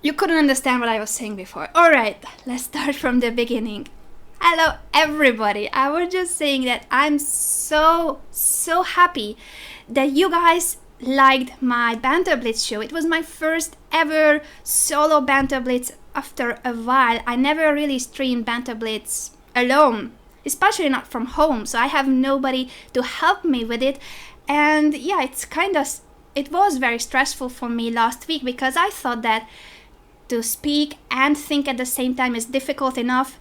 You couldn't understand what I was saying before. Alright, let's start from the beginning. Hello everybody, I was just saying that I'm so happy that you guys liked my Banter Blitz show. It was my first ever solo Banter Blitz after a while. I never really streamed Banter Blitz alone, especially not from home, so I have nobody to help me with it. And yeah, it was very stressful for me last week because I thought that to speak and think at the same time is difficult enough.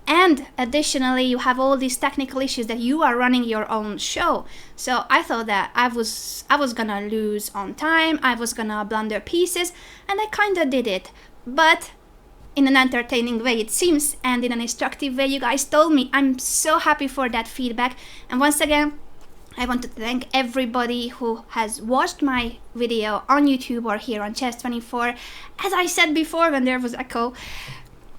And additionally, you have all these technical issues that you are running your own show. So I thought that I was gonna lose on time, I was gonna blunder pieces, and I kinda did it. But in an entertaining way it seems, and in an instructive way you guys told me. I'm so happy for that feedback. And once again, I want to thank everybody who has watched my video on YouTube or here on Chess24. As I said before when there was echo,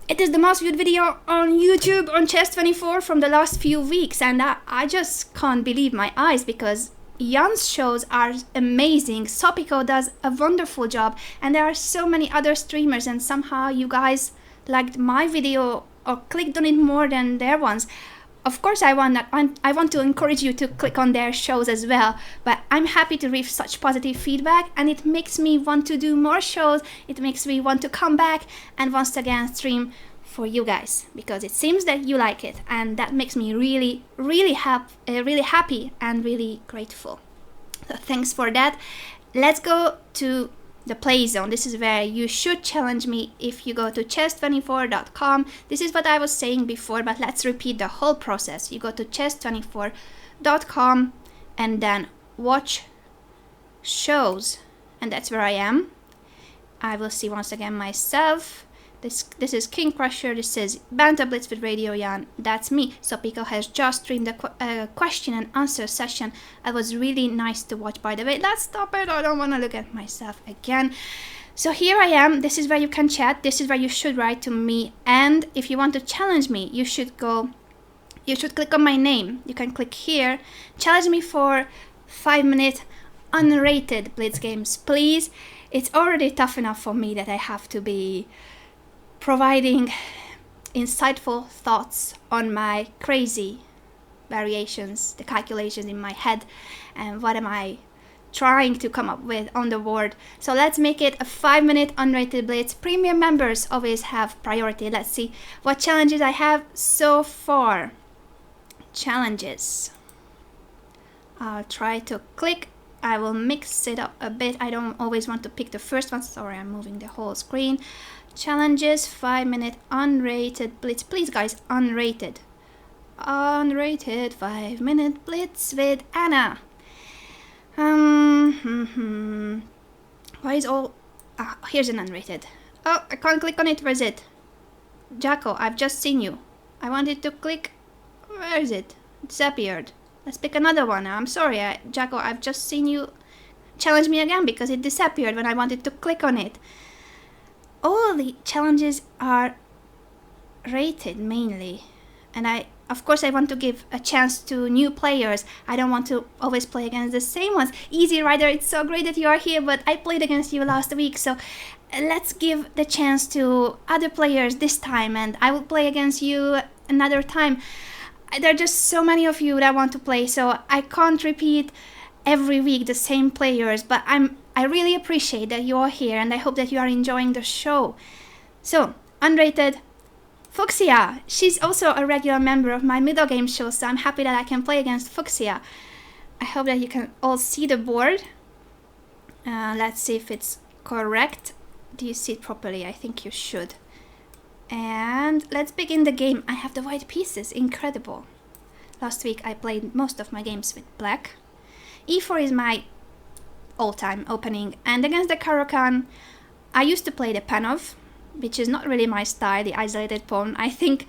it is the most viewed video on YouTube on Chess24 from the last few weeks, and I just can't believe my eyes because Jan's shows are amazing, Sopiko does a wonderful job, and there are so many other streamers, and somehow you guys liked my video or clicked on it more than their ones. Of course, I want to encourage you to click on their shows as well, but I'm happy to receive such positive feedback, and it makes me want to do more shows. It makes me want to come back and once again stream for you guys, because it seems that you like it, and that makes me really happy and really grateful. So thanks for that. Let's go to the play zone. This is where you should challenge me if you go to chess24.com. This is what I was saying before, but let's repeat the whole process. You go to chess24.com and then watch shows, and that's where I am. I will see once again myself. This is King Crusher, this is Banter Blitz with Radio Jan, that's me. Sopiko has just streamed a question and answer session. It was really nice to watch, by the way. Let's stop it, I don't want to look at myself again. So here I am, this is where you can chat, this is where you should write to me, and if you want to challenge me, you should click on my name. You can click here, challenge me for 5-minute unrated Blitz games, please. It's already tough enough for me that I have to be providing insightful thoughts on my crazy variations, the calculations in my head, and what am I trying to come up with on the board. So let's make it a 5-minute unrated blitz. Premium members always have priority. Let's see what challenges I have so far. Challenges. I'll try to click. I will mix it up a bit. I don't always want to pick the first one. Sorry, I'm moving the whole screen. Challenges, 5-minute unrated blitz. Please guys, unrated. Unrated 5-minute blitz with Anna. Why is all... here's an unrated. Oh, I can't click on it. Where is it? Jacko, I've just seen you. I wanted to click. Where is it? It disappeared. Let's pick another one. I'm sorry, Jacko, I've just seen you. Challenge me again because it disappeared when I wanted to click on it. All the challenges are rated mainly, and of course I want to give a chance to new players. I don't want to always play against the same ones. Easy Rider, it's so great that you are here, but I played against you last week, so let's give the chance to other players this time, and I will play against you another time. There are just so many of you that want to play, so I can't repeat every week the same players, but I really appreciate that you are here, and I hope that you are enjoying the show. So, unrated Fuchsia. She's also a regular member of my middle game show, so I'm happy that I can play against Fuchsia. I hope that you can all see the board. Let's see if it's correct. Do you see it properly? I think you should. And let's begin the game. I have the white pieces, incredible. Last week I played most of my games with black. E4 is my all-time opening, and against the Caro-Kann I used to play the Panov, which is not really my style, the isolated pawn. I think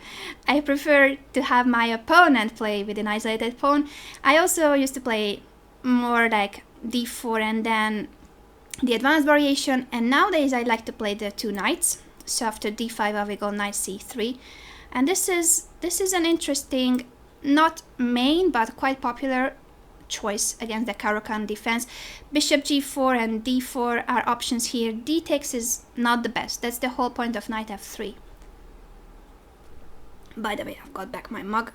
I prefer to have my opponent play with an isolated pawn. I also used to play more like d4 and then the advanced variation, and nowadays I like to play the two knights. So after d5 I will go knight c3, and this is an interesting, not main but quite popular choice against the Caro-Kann defense. Bishop g4 and d4 are options here. D takes is not the best. That's the whole point of knight f3. By the way, I've got back my mug.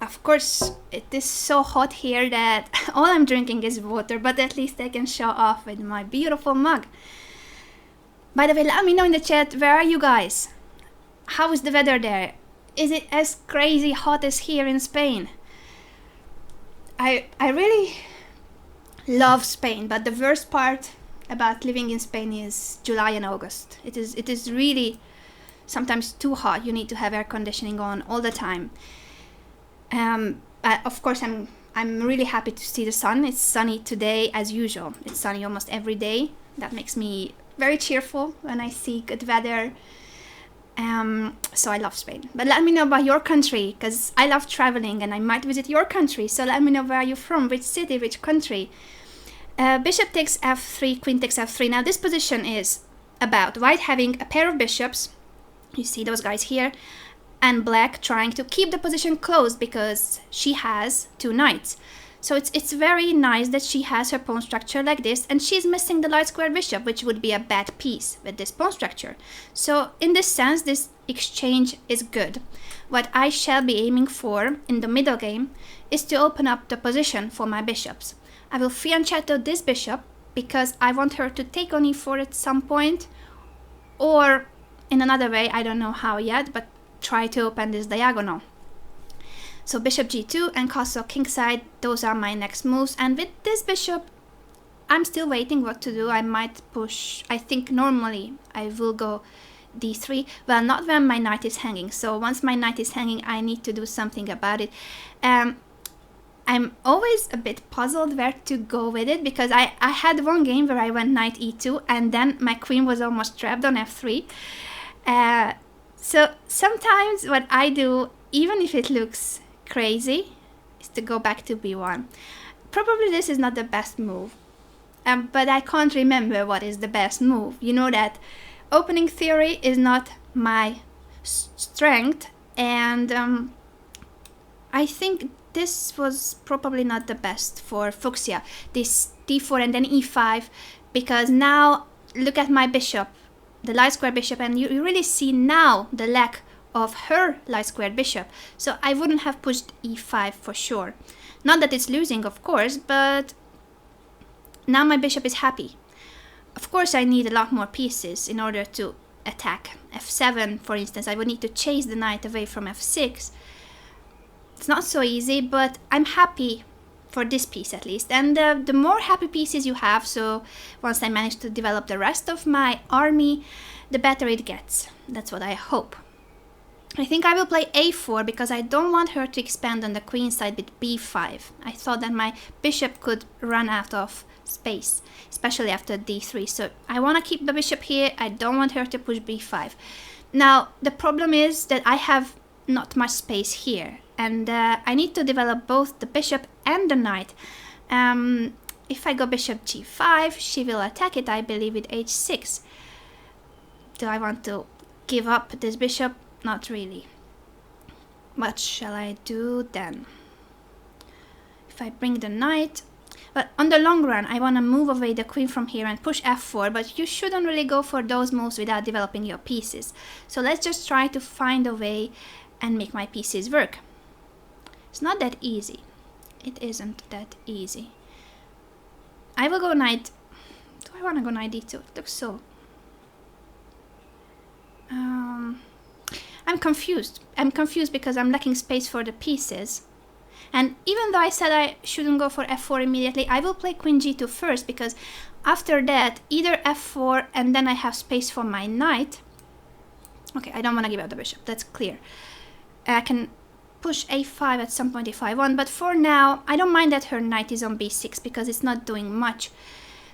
Of course, it is so hot here that all I'm drinking is water, but at least I can show off with my beautiful mug. By the way, let me know in the chat, where are you guys? How is the weather there? Is it as crazy hot as here in Spain? I really love Spain, but the worst part about living in Spain is July and August. It is really sometimes too hot. You need to have air conditioning on all the time. Of course, I'm really happy to see the sun. It's sunny today as usual. It's sunny almost every day. That makes me very cheerful when I see good weather. So I love Spain. But let me know about your country, because I love traveling and I might visit your country. So let me know where you're from, which city, which country. Bishop takes f3, queen takes f3. Now this position is about white having a pair of bishops. You see those guys here. And black trying to keep the position closed because she has two knights. So it's very nice that she has her pawn structure like this, and she's missing the light square bishop, which would be a bad piece with this pawn structure. So in this sense, this exchange is good. What I shall be aiming for in the middle game is to open up the position for my bishops. I will fianchetto this bishop because I want her to take on e4 at some point, or in another way, I don't know how yet, but try to open this diagonal. So bishop g2 and castle kingside, those are my next moves. And with this bishop, I'm still waiting what to do. I might push, I think normally I will go d3. Well, not when my knight is hanging. So once my knight is hanging, I need to do something about it. I'm always a bit puzzled where to go with it, because I had one game where I went knight e2 and then my queen was almost trapped on f3. So sometimes what I do, even if it looks crazy, is to go back to b1. Probably this is not the best move, but I can't remember what is the best move. You know that opening theory is not my strength, and I think this was probably not the best for Fuchsia, this d4 and then e5, because now look at my bishop, the light square bishop, and you really see now the lack of her light square bishop. So I wouldn't have pushed e5 for sure. Not that it's losing, of course, but now my bishop is happy. Of course, I need a lot more pieces in order to attack. f7, for instance, I would need to chase the knight away from f6. It's not so easy, but I'm happy for this piece at least. And the more happy pieces you have, so once I manage to develop the rest of my army, the better it gets. That's what I hope. I think I will play a4 because I don't want her to expand on the queen side with b5. I thought that my bishop could run out of space, especially after d3. So I want to keep the bishop here. I don't want her to push b5. Now, the problem is that I have not much space here, and I need to develop both the bishop and the knight. If I go bishop g5, she will attack it, I believe, with h6. Do I want to give up this bishop? Not really. What shall I do then? If I bring the knight, but on the long run I want to move away the queen from here and push f4, but you shouldn't really go for those moves without developing your pieces. So let's just try to find a way and make my pieces work. It's not that easy. It isn't that easy. I will go knight. Do I want to go knight d2? It looks so... I'm confused. I'm confused because I'm lacking space for the pieces. And even though I said I shouldn't go for f4 immediately, I will play queen g2 first, because after that, either f4 and then I have space for my knight. Okay, I don't want to give up the bishop, that's clear. I can push a5 at some point if I want, but for now, I don't mind that her knight is on b6 because it's not doing much.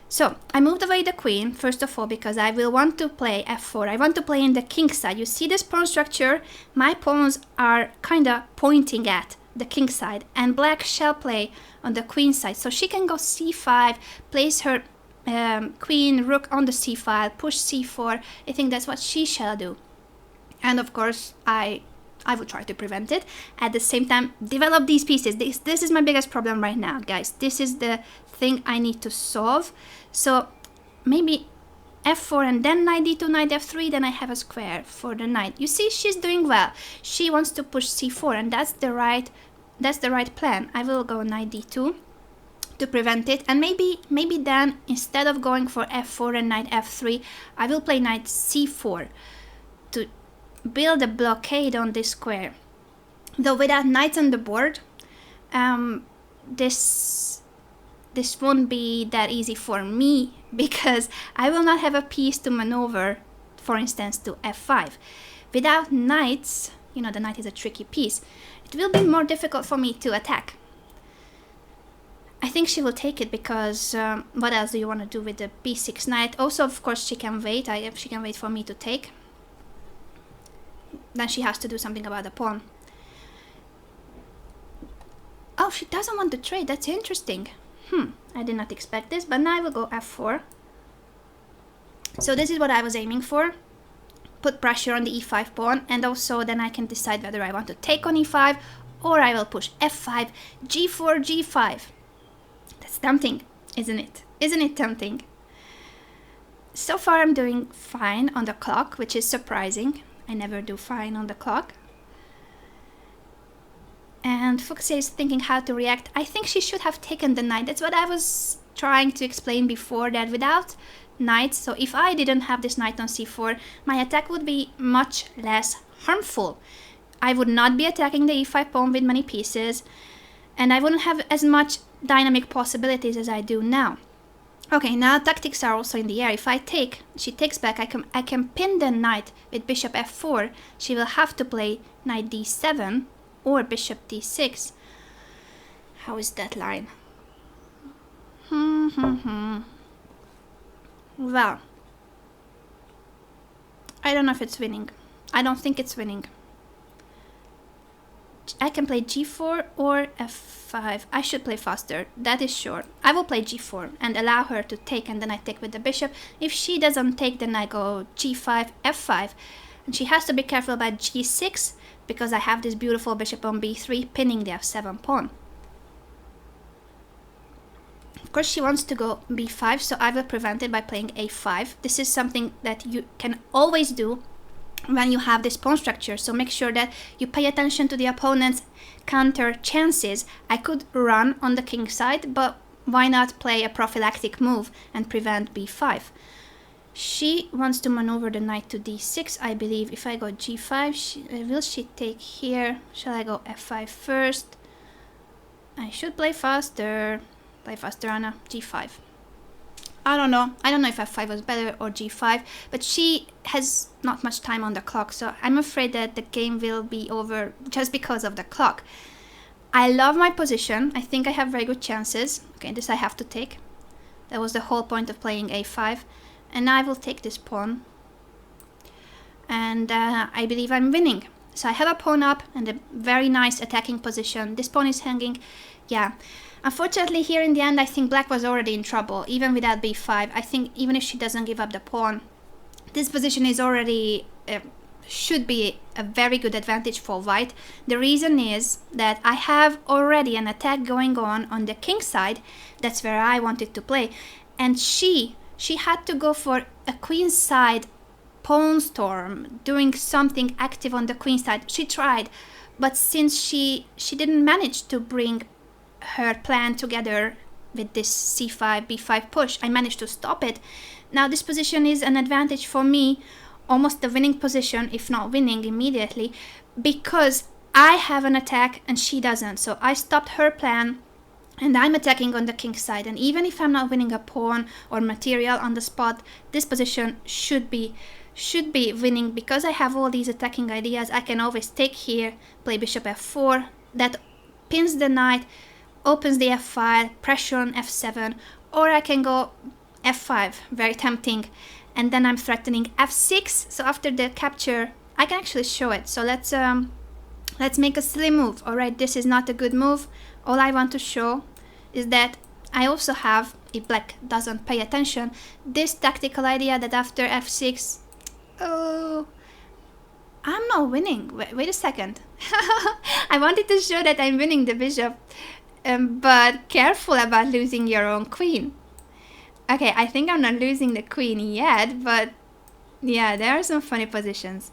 So, I moved away the queen, first of all, because I will want to play f4. I want to play in the king side. You see this pawn structure? My pawns are kind of pointing at the king side, and black shall play on the queen side. So she can go c5, place her queen, rook on the c file, push c4. I think that's what she shall do. And of course, I I would try to prevent it. At the same time, develop these pieces. This is my biggest problem right now, guys. This is the thing I need to solve. So maybe f4 and then knight d2, knight f3, then I have a square for the knight. You see, she's doing well. She wants to push c4, and that's the right plan. I will go knight d2 to prevent it, and maybe then instead of going for f4 and knight f3, I will play knight c4 to build a blockade on this square. Though without knights on the board, this won't be that easy for me, because I will not have a piece to maneuver, for instance, to f5. Without knights, you know, the knight is a tricky piece, it will be more difficult for me to attack. I think she will take it, because what else do you want to do with the b6 knight? Also, of course, she can wait. She can wait for me to take. Then she has to do something about the pawn. Oh, she doesn't want to trade. That's interesting. I did not expect this, but now I will go f4. So this is what I was aiming for. Put pressure on the e5 pawn, and also then I can decide whether I want to take on e5 or I will push f5, g4, g5. That's tempting, isn't it? Isn't it tempting? So far I'm doing fine on the clock, which is surprising. I never do fine on the clock. And Fuxia is thinking how to react. I think she should have taken the knight. That's what I was trying to explain before, that without knights, so if I didn't have this knight on c4, my attack would be much less harmful. I would not be attacking the e5 pawn with many pieces, and I wouldn't have as much dynamic possibilities as I do now. Okay, now tactics are also in the air. If I take, she takes back, I can pin the knight with bishop f4. She will have to play knight d7 or bishop d6. How is that line? Well, I don't know if it's winning. I don't think it's winning. I can play g4 or f5. I should play faster, that is sure. I will play g4 and allow her to take, and then I take with the bishop. If she doesn't take, then I go g5, f5. And she has to be careful about g6, because I have this beautiful bishop on b3 pinning the f7 pawn. Of course, she wants to go b5, so I will prevent it by playing a5. This is something that you can always do when you have this pawn structure, so make sure that you pay attention to the opponent's counter chances. I could run on the king side, but why not play a prophylactic move and prevent b5? She wants to maneuver the knight to d6, I believe. If I go g5, will she take here? Shall I go f5 first? I should play faster. Play faster, Anna. g5. I don't know if f5 was better or g5, but she has not much time on the clock, so I'm afraid that the game will be over just because of the clock. I love my position. I think I have very good chances. Okay, this I have to take. That was the whole point of playing a5. And I will take this pawn. And I believe I'm winning. So I have a pawn up and a very nice attacking position. This pawn is hanging. Yeah. Unfortunately, here in the end, I think black was already in trouble, even without b5. I think even if she doesn't give up the pawn, this position is already, should be a very good advantage for white. The reason is that I have already an attack going on the king side. That's where I wanted to play. And she had to go for a queen side pawn storm, doing something active on the queen side. She tried, but since she didn't manage to bring her plan together with this c5, b5 push, I managed to stop it. Now this position is an advantage for me, almost the winning position, if not winning immediately, because I have an attack and she doesn't. So I stopped her plan and I'm attacking on the king side, and even if I'm not winning a pawn or material on the spot, this position should be winning, because I have all these attacking ideas. I can always take here, play bishop f4, that pins the knight, opens the f file, pressure on f7, or I can go f5, very tempting, and then I'm threatening f6. So after the capture, I can actually show it. So let's make a silly move. All right, this is not a good move. All I want to show is that I also have, if black doesn't pay attention, this tactical idea that after f6, oh, I'm not winning. Wait a second. I wanted to show that I'm winning the bishop, but careful about losing your own queen. Okay, I think I'm not losing the queen yet, but yeah, there are some funny positions.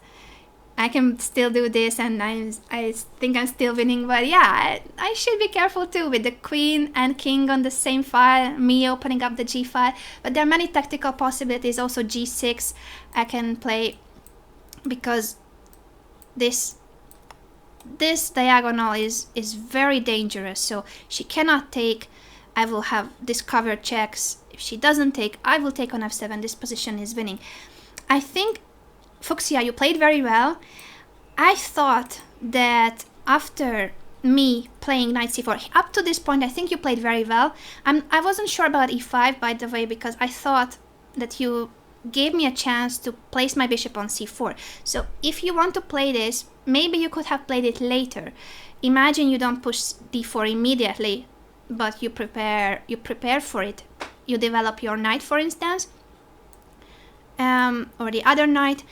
I can still do this, and I think I'm still winning, but yeah, I should be careful too with the queen and king on the same file, me opening up the g file, but there are many tactical possibilities. Also g6 I can play, because this diagonal is very dangerous, so she cannot take. I will have discovered checks. If she doesn't take, I will take on f7. This position is winning. I think, Fuchsia, you played very well. I thought that after me playing knight c4, up to this point, I think you played very well. I wasn't sure about e5, by the way, because I thought that you gave me a chance to place my bishop on c4. So if you want to play this, maybe you could have played it later. Imagine you don't push d4 immediately, but you prepare for it. You develop your knight, for instance, or the other knight,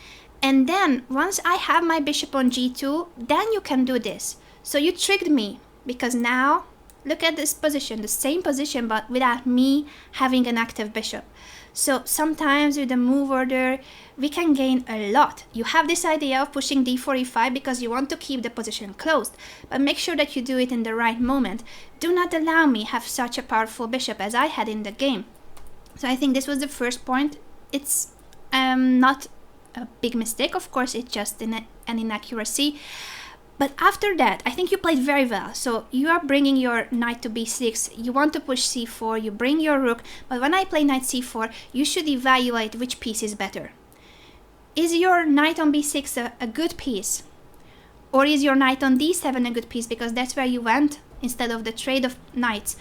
and then once I have my bishop on g2, then you can do this. So you tricked me, because now look at this position, the same position, but without me having an active bishop. So sometimes with the move order we can gain a lot. You have this idea of pushing d4 e5 because you want to keep the position closed, but make sure that you do it in the right moment. Do not allow me have such a powerful bishop as I had in the game. So I think this was the first point. It's not a big mistake, of course, it's just an inaccuracy. But after that, I think you played very well. So you are bringing your knight to b6, you want to push c4, you bring your rook, but when I play knight c4, you should evaluate which piece is better. Is your knight on b6 a good piece? Or is your knight on d7 a good piece, because that's where you went instead of the trade of knights?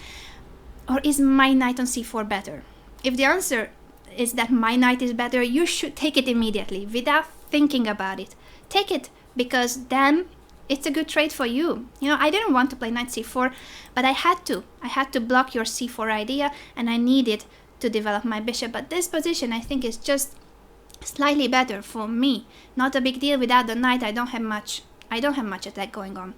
Or is my knight on c4 better? If the answer is that my knight is better, you should take it immediately without thinking about it. Take it, because then it's a good trade for you. You know, I didn't want to play knight c4, but I had to. I had to block your c4 idea, and I needed to develop my bishop. But this position, I think, is just slightly better for me. Not a big deal. Without the knight, I don't have much attack going on.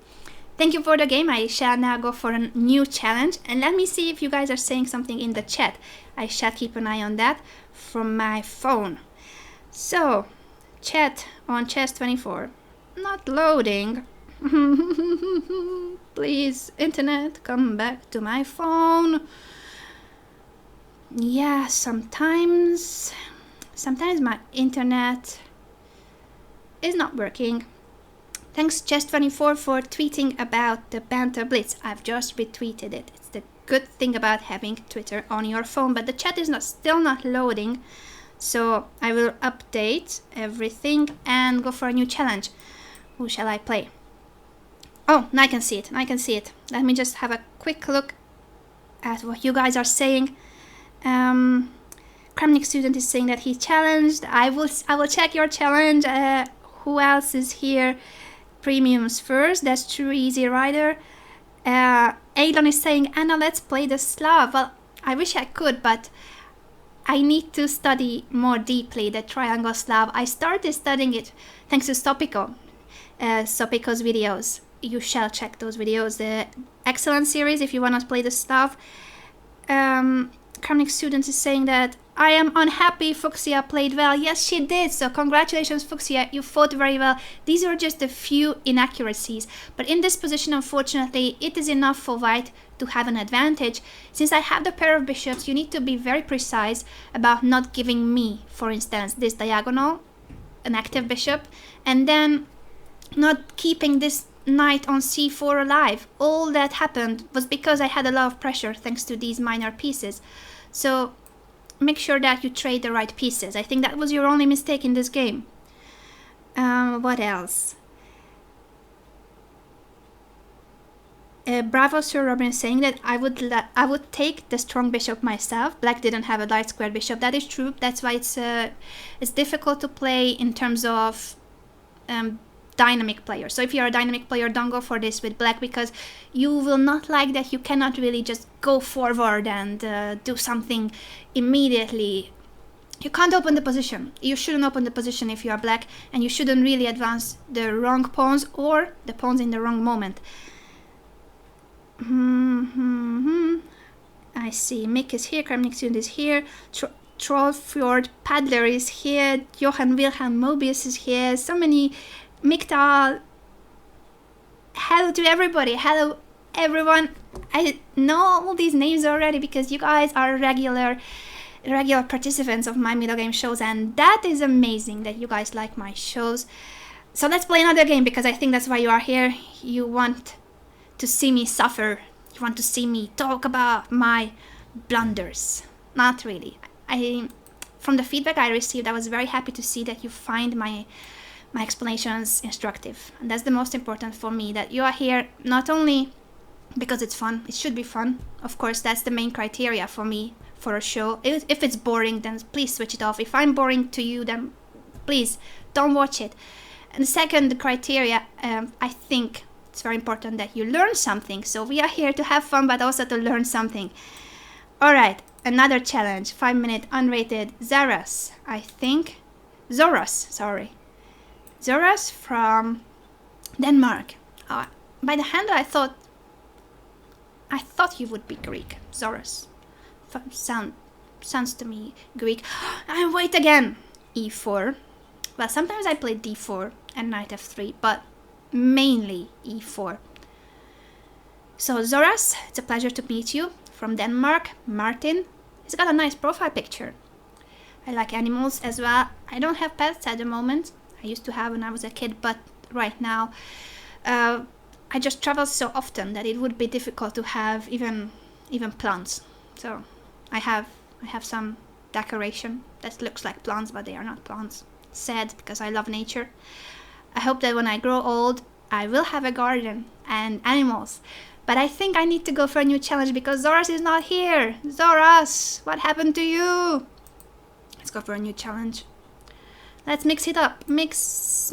Thank you for the game. I shall now go for a new challenge, and let me see if you guys are saying something in the chat. I shall keep an eye on that from my phone. So, chat on chess24. Not loading. Please, internet, come back to my phone. Yeah, sometimes my internet is not working. Thanks chess24 for tweeting about the Banter Blitz. I've just retweeted it. It's the good thing about having Twitter on your phone, but the chat is still not loading. So I will update everything and go for a new challenge. Who shall I play? Oh, I can see it. I can see it. Let me just have a quick look at what you guys are saying. Kramnik student is saying that he challenged. I will check your challenge. Who else is here? Premiums first. That's true. Easy Rider. Aelon is saying, Anna, let's play the Slav. Well, I wish I could, but I need to study more deeply the Triangle Slav. I started studying it thanks to Stopiko. Sopiko's videos. You shall check those videos. The excellent series if you want to play the stuff. Kramnik student is saying that I am unhappy Fuchsia played well. Yes, she did. So congratulations, Fuchsia. You fought very well. These are just a few inaccuracies. But in this position, unfortunately, it is enough for white to have an advantage. Since I have the pair of bishops, you need to be very precise about not giving me, for instance, this diagonal, an active bishop, and then not keeping this knight on c4 alive. All that happened was because I had a lot of pressure thanks to these minor pieces. So make sure that you trade the right pieces. I think that was your only mistake in this game. What else? Bravo Sir Robin is saying that I would take the strong bishop myself. Black didn't have a light squared bishop. That is true. That's why it's difficult to play in terms of dynamic player. So if you're a dynamic player, don't go for this with black, because you will not like that you cannot really just go forward and do something immediately You can't open the position. You shouldn't open the position if you are black, and you shouldn't really advance the wrong pawns or the pawns in the wrong moment. I see Mick is here, Kremniksund is here, Trollfjord Paddler is here, Johan Wilhelm Mobius is here, so many, Miktal. Hello to everybody, hello everyone. I know all these names already because you guys are regular participants of my middle game shows, and that is amazing that you guys like my shows. So let's play another game, because I think that's why you are here. You want to see me suffer. You want to see me talk about my blunders. Not really. From the feedback I received, I was very happy to see that you find my explanations instructive, and that's the most important for me, that you are here not only because it's fun. It should be fun, of course. That's the main criteria for me for a show. If it's boring, then please switch it off. If I'm boring to you, then please don't watch it. And the second criteria, I think it's very important that you learn something. So we are here to have fun, but also to learn something. All right, another challenge. 5-minute unrated Zoras, I think. Zoras, sorry. Zoras from Denmark. By the handle, I thought you would be Greek. Zoras. Sounds to me Greek. And wait again. E4. Well, sometimes I play d4 and knight f3, but mainly e4. So Zoras, it's a pleasure to meet you. From Denmark, Martin. He's got a nice profile picture. I like animals as well. I don't have pets at the moment. I used to have when I was a kid, but right now I just travel so often that it would be difficult to have even plants. So I have some decoration that looks like plants, but they are not plants. Sad, because I love nature. I hope that when I grow old, I will have a garden and animals. But I think I need to go for a new challenge because Zoras is not here. Zoras, what happened to you? Let's go for a new challenge. Let's mix it up. Mix.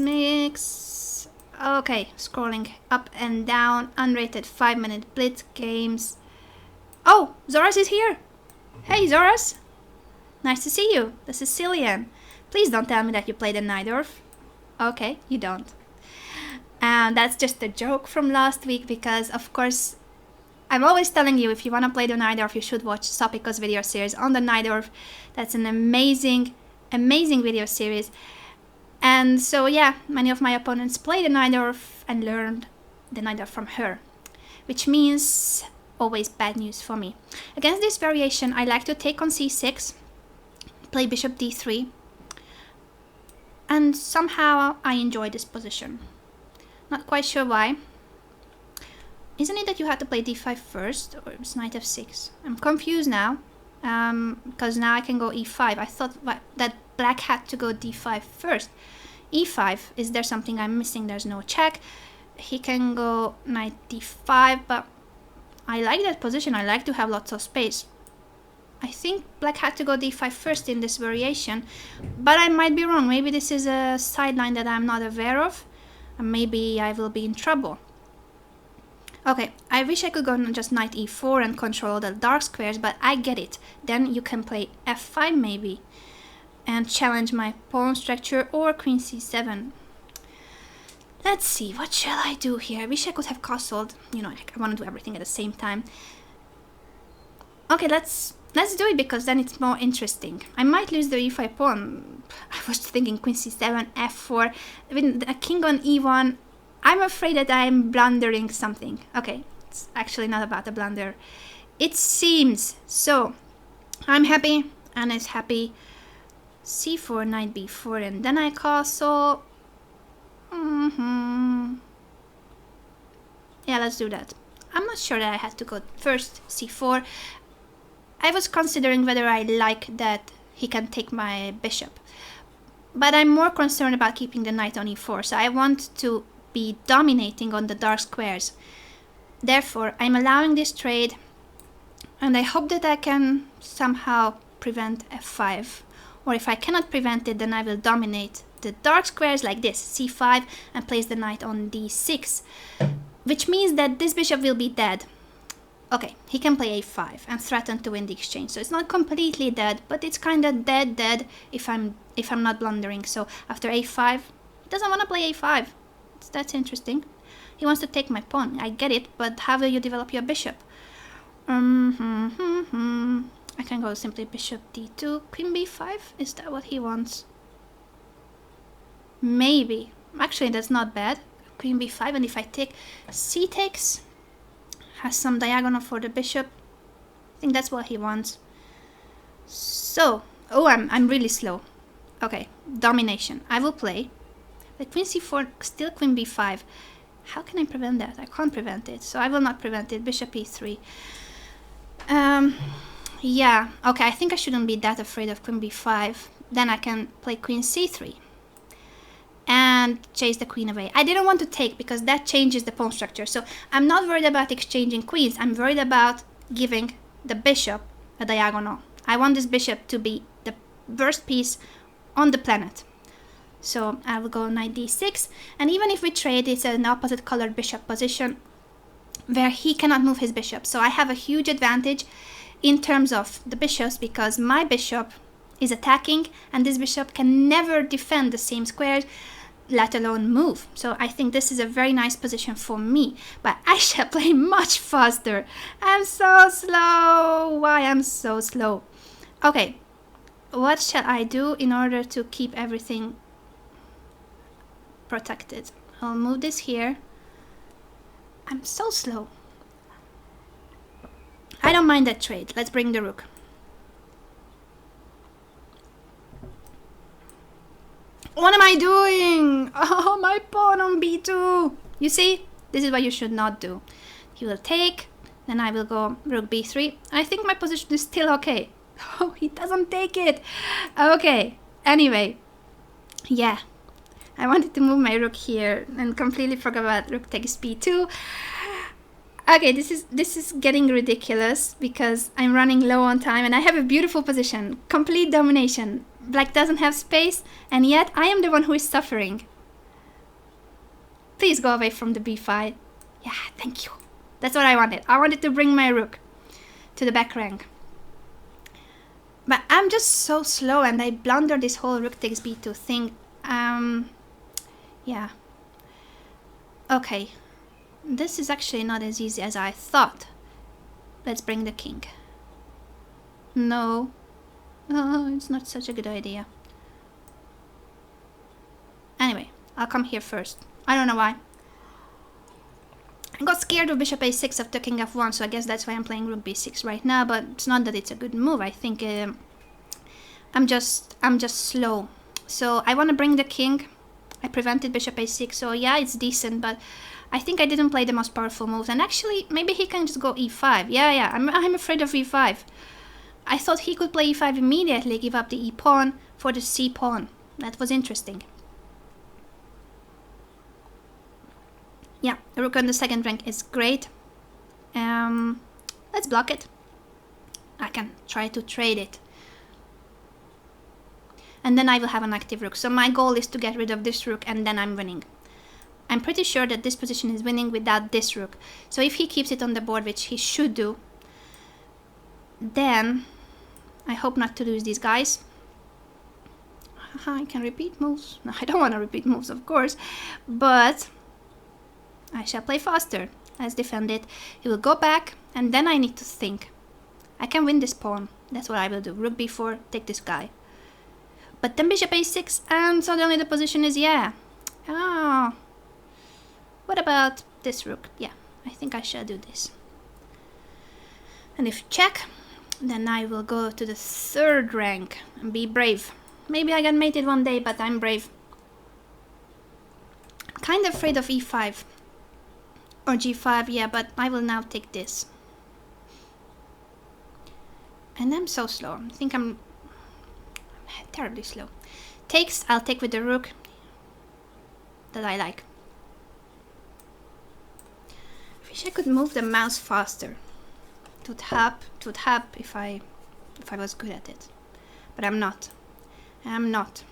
Okay, scrolling up and down. Unrated 5-minute blitz games. Oh, Zoras is here. Hey, Zoras. Nice to see you. The Sicilian. Please don't tell me that you played a Najdorf. Okay, you don't. And that's just a joke from last week because, of course, I'm always telling you if you want to play the Najdorf, you should watch Sopiko's video series on the Najdorf. That's an amazing video series. And so, yeah, many of my opponents played the Najdorf and learned the Najdorf from her, which means always bad news for me. Against this variation, I like to take on c6, play bishop d3, and somehow I enjoy this position. Not quite sure why. Isn't it that you had to play d5 first, or it's knight f6? I'm confused now, because now I can go e5. I thought that black had to go d5 first. e5, is there something I'm missing? There's no check. He can go knight d5, but I like that position. I like to have lots of space. I think black had to go d5 first in this variation, but I might be wrong. Maybe this is a sideline that I'm not aware of, and maybe I will be in trouble. Okay, I wish I could go just knight e4 and control the dark squares, but I get it. Then you can play f5 maybe, and challenge my pawn structure, or queen c7. Let's see, what shall I do here? I wish I could have castled. You know, I want to do everything at the same time. Okay, let's do it, because then it's more interesting. I might lose the e5 pawn. I was thinking queen c7, f4, with a king on e1. I'm afraid that I'm blundering something. Okay, it's actually not about a blunder. It seems. So, I'm happy, Anna is happy. c4, knight b4, and then I castle. Yeah, let's do that. I'm not sure that I had to go first c4. I was considering whether I like that he can take my bishop. But I'm more concerned about keeping the knight on e4, so I want to be dominating on the dark squares. Therefore, I'm allowing this trade, and I hope that I can somehow prevent f5. Or if I cannot prevent it, then I will dominate the dark squares like this, c5, and place the knight on d6. Which means that this bishop will be dead. Okay, he can play a5 and threaten to win the exchange. So it's not completely dead, but it's kind of dead if I'm not blundering. So after a5, he doesn't want to play a5. That's interesting. He wants to take my pawn. I get it, but how will you develop your bishop? I can go simply bishop d2, queen b5. Is that what he wants? Maybe. Actually, that's not bad. Queen b5, and if I take c takes, has some diagonal for the bishop. I think that's what he wants. So, oh, I'm really slow. Okay, domination. I will play. But queen c4, still queen b5. How can I prevent that? I can't prevent it, so I will not prevent it. Bishop e3. Yeah, okay, I think I shouldn't be that afraid of queen b5. Then I can play queen c3 and chase the queen away. I didn't want to take because that changes the pawn structure. So I'm not worried about exchanging queens. I'm worried about giving the bishop a diagonal. I want this bishop to be the worst piece on the planet. So I will go knight d6. And even if we trade, it's an opposite colored bishop position where he cannot move his bishop. So I have a huge advantage in terms of the bishops because my bishop is attacking and this bishop can never defend the same squares, let alone move. So I think this is a very nice position for me, but I shall play much faster. I'm so slow. Why I'm so slow? Okay, what shall I do in order to keep everything protected? I'll move this here. I'm so slow. I don't mind that trade. Let's bring the rook. What am I doing? Oh, my pawn on b2. You see? This is what you should not do. He will take, then I will go rook b3. I think my position is still okay. Oh, he doesn't take it. Okay, anyway. Yeah, I wanted to move my rook here and completely forgot about rook takes b2. Okay, this is getting ridiculous because I'm running low on time and I have a beautiful position. Complete domination. Black doesn't have space, and yet I am the one who is suffering. Please go away from the b5. Yeah, thank you. That's what I wanted. I wanted to bring my rook to the back rank. But I'm just so slow and I blunder this whole rook takes b2 thing. Yeah. Okay. This is actually not as easy as I thought. Let's bring the king. No. Oh, it's not such a good idea. Anyway, I'll come here first. I don't know why. I got scared of bishop a6 after king f1, so I guess that's why I'm playing rook b6 right now, but it's not that it's a good move. I think I'm just slow. So I want to bring the king. I prevented bishop a6, so yeah, it's decent, but I think I didn't play the most powerful moves. And actually, maybe he can just go e5. Yeah, I'm afraid of e5. I thought he could play e5 immediately, give up the e pawn for the c pawn. That was interesting. Yeah, the rook on the second rank is great. Let's block it. I can try to trade it. And then I will have an active rook. So my goal is to get rid of this rook and then I'm winning. I'm pretty sure that this position is winning without this rook. So if he keeps it on the board, which he should do, then I hope not to lose these guys. I can repeat moves. No, I don't want to repeat moves, of course, but I shall play faster. Let's defend it. He will go back, and then I need to think. I can win this pawn. That's what I will do. Rook b4, take this guy. But then bishop a6, and suddenly the position is, yeah. Oh. What about this rook? Yeah, I think I shall do this. And if check, then I will go to the third rank and be brave. Maybe I get mated one day, but I'm brave. I'm kind of afraid of e5 or g5, yeah, but I will now take this. And I'm so slow. I think I'm terribly slow. Takes, I'll take with the rook that I like. I wish I could move the mouse faster. It would help if I was good at it. But I'm not. I'm not.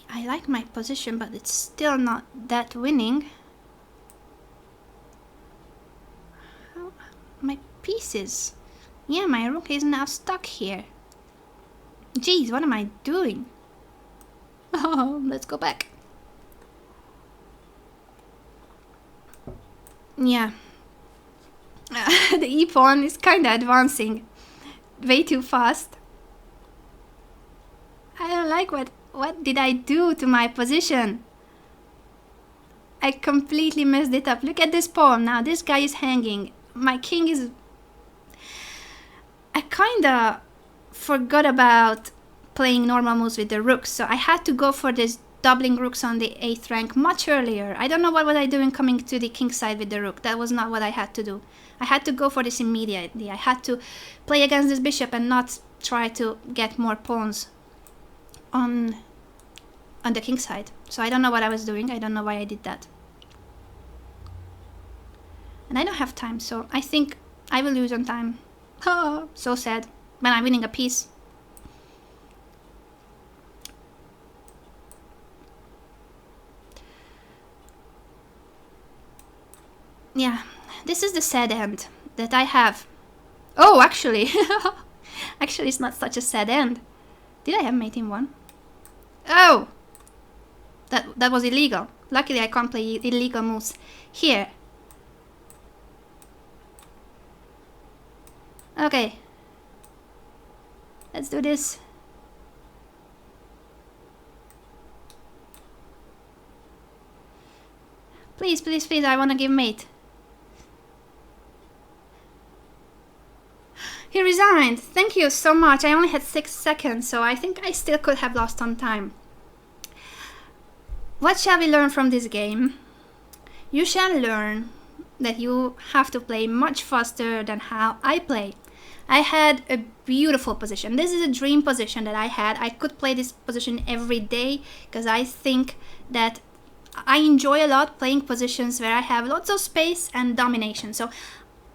I like my position, but it's still not that winning. pieces. Yeah, my rook is now stuck here. Jeez, what am I doing? Oh, let's go back. Yeah. The e-pawn is kinda advancing way too fast. I don't like what did I do to my position? I completely messed it up. Look at this pawn now. This guy is hanging. My king is... I kinda forgot about playing normal moves with the rooks, so I had to go for this doubling rooks on the 8th rank much earlier. I don't know what was I doing coming to the king side with the rook. That was not what I had to do. I had to go for this immediately. I had to play against this bishop and not try to get more pawns on the king side. So I don't know what I was doing. I don't know why I did that. And I don't have time, so I think I will lose on time. Oh, so sad. When I'm winning a piece. Yeah, this is the sad end that I have. Oh, actually. Actually, it's not such a sad end. Did I have mate in 1? Oh! That was illegal. Luckily, I can't play illegal moves here. Okay. Let's do this. Please, please, please, I want to give mate. He resigned. Thank you so much. I only had 6 seconds, so I think I still could have lost on time. What shall we learn from this game? You shall learn that you have to play much faster than how I play. I had a beautiful position. This is a dream position that I had. I could play this position every day because I think that I enjoy a lot playing positions where I have lots of space and domination. So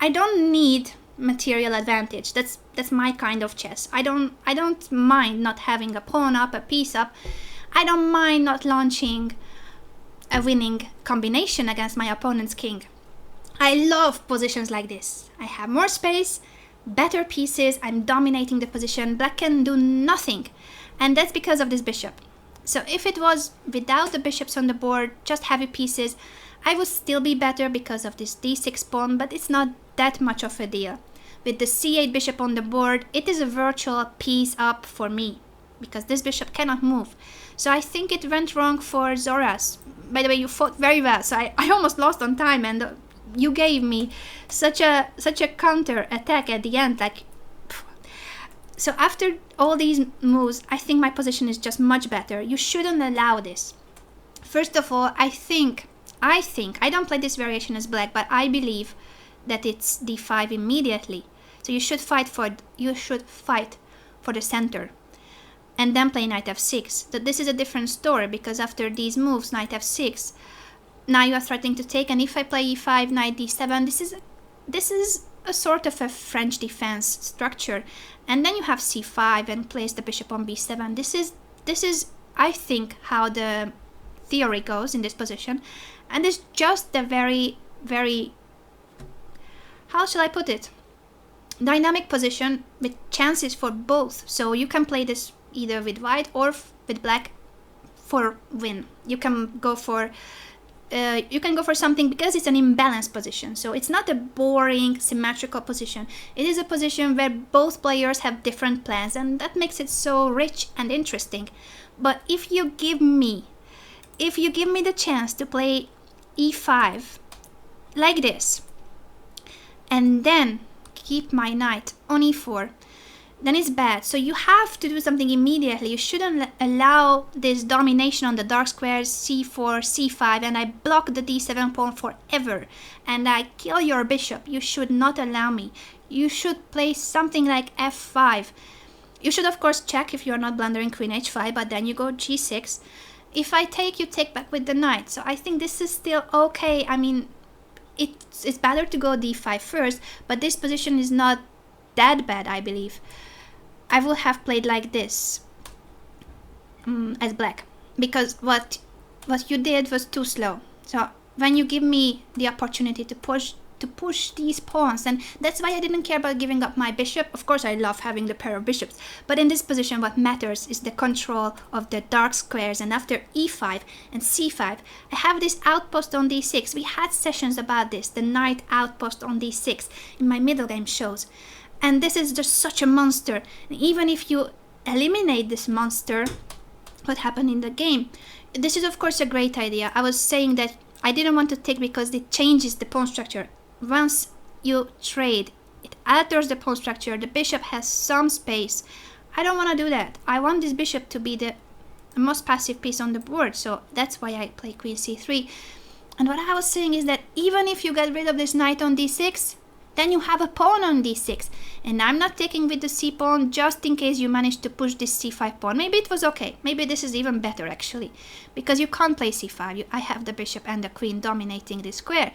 I don't need material advantage. That's my kind of chess. I don't mind not having a pawn up, a piece up. I don't mind not launching a winning combination against my opponent's king. I love positions like this. I have more space, better pieces, I'm dominating the position. Black can do nothing, and that's because of this bishop. So if it was without the bishops on the board, just heavy pieces, I would still be better because of this d6 pawn, but it's not that much of a deal. With the c8 bishop on the board, it is a virtual piece up for me, because this bishop cannot move. So I think it went wrong for Zoras. By the way, you fought very well, so I almost lost on time, and you gave me such a counter attack at the end. Like, so after all these moves, I think my position is just much better. You shouldn't allow this. First of all, I think I don't play this variation as black, but I believe that it's d5 immediately. So you should fight for the center, and then play knight f6. But this is a different story, because after these moves, knight f6, now you are threatening to take, and if I play e5, knight d7, this is a sort of a French defense structure, and then you have c5 and place the bishop on b7. This is I think how the theory goes in this position, and it's just a very, very, how shall I put it, dynamic position with chances for both. So you can play this either with white or with black for win. You can go for something, because it's an imbalanced position. So it's not a boring symmetrical position. It is a position where both players have different plans, and that makes it so rich and interesting. But if you give me the chance to play e5 like this, and then keep my knight on e4, then it's bad. So you have to do something immediately. You shouldn't allow this domination on the dark squares, c4, c5, and I block the d7 pawn forever, and I kill your bishop. You should not allow me. You should play something like f5. You should of course check if you're not blundering queen h5, but then you go g6. If I take, you take back with the knight. So I think this is still okay. I mean, it's better to go d5 first, but this position is not that bad, I believe. I would have played like this as black, because what you did was too slow. So when you give me the opportunity to push to push these pawns, and that's why I didn't care about giving up my bishop. Of course, I love having the pair of bishops, but in this position what matters is the control of the dark squares. And after e5 and c5, I have this outpost on d6. We had sessions about this, the knight outpost on d6 in my middle game shows, and this is just such a monster. And even if you eliminate this monster, what happened in the game, this is of course a great idea. I was saying that I didn't want to take because it changes the pawn structure. Once you trade, it alters the pawn structure. The bishop has some space. I don't want to do that. I want this bishop to be the most passive piece on the board, so that's why I play queen c3. And what I was saying is that even if you get rid of this knight on d6, then you have a pawn on d6, and I'm not taking with the c pawn just in case you manage to push this c5 pawn. Maybe it was okay. Maybe this is even better actually, because you can't play c5. I have the bishop and the queen dominating this square.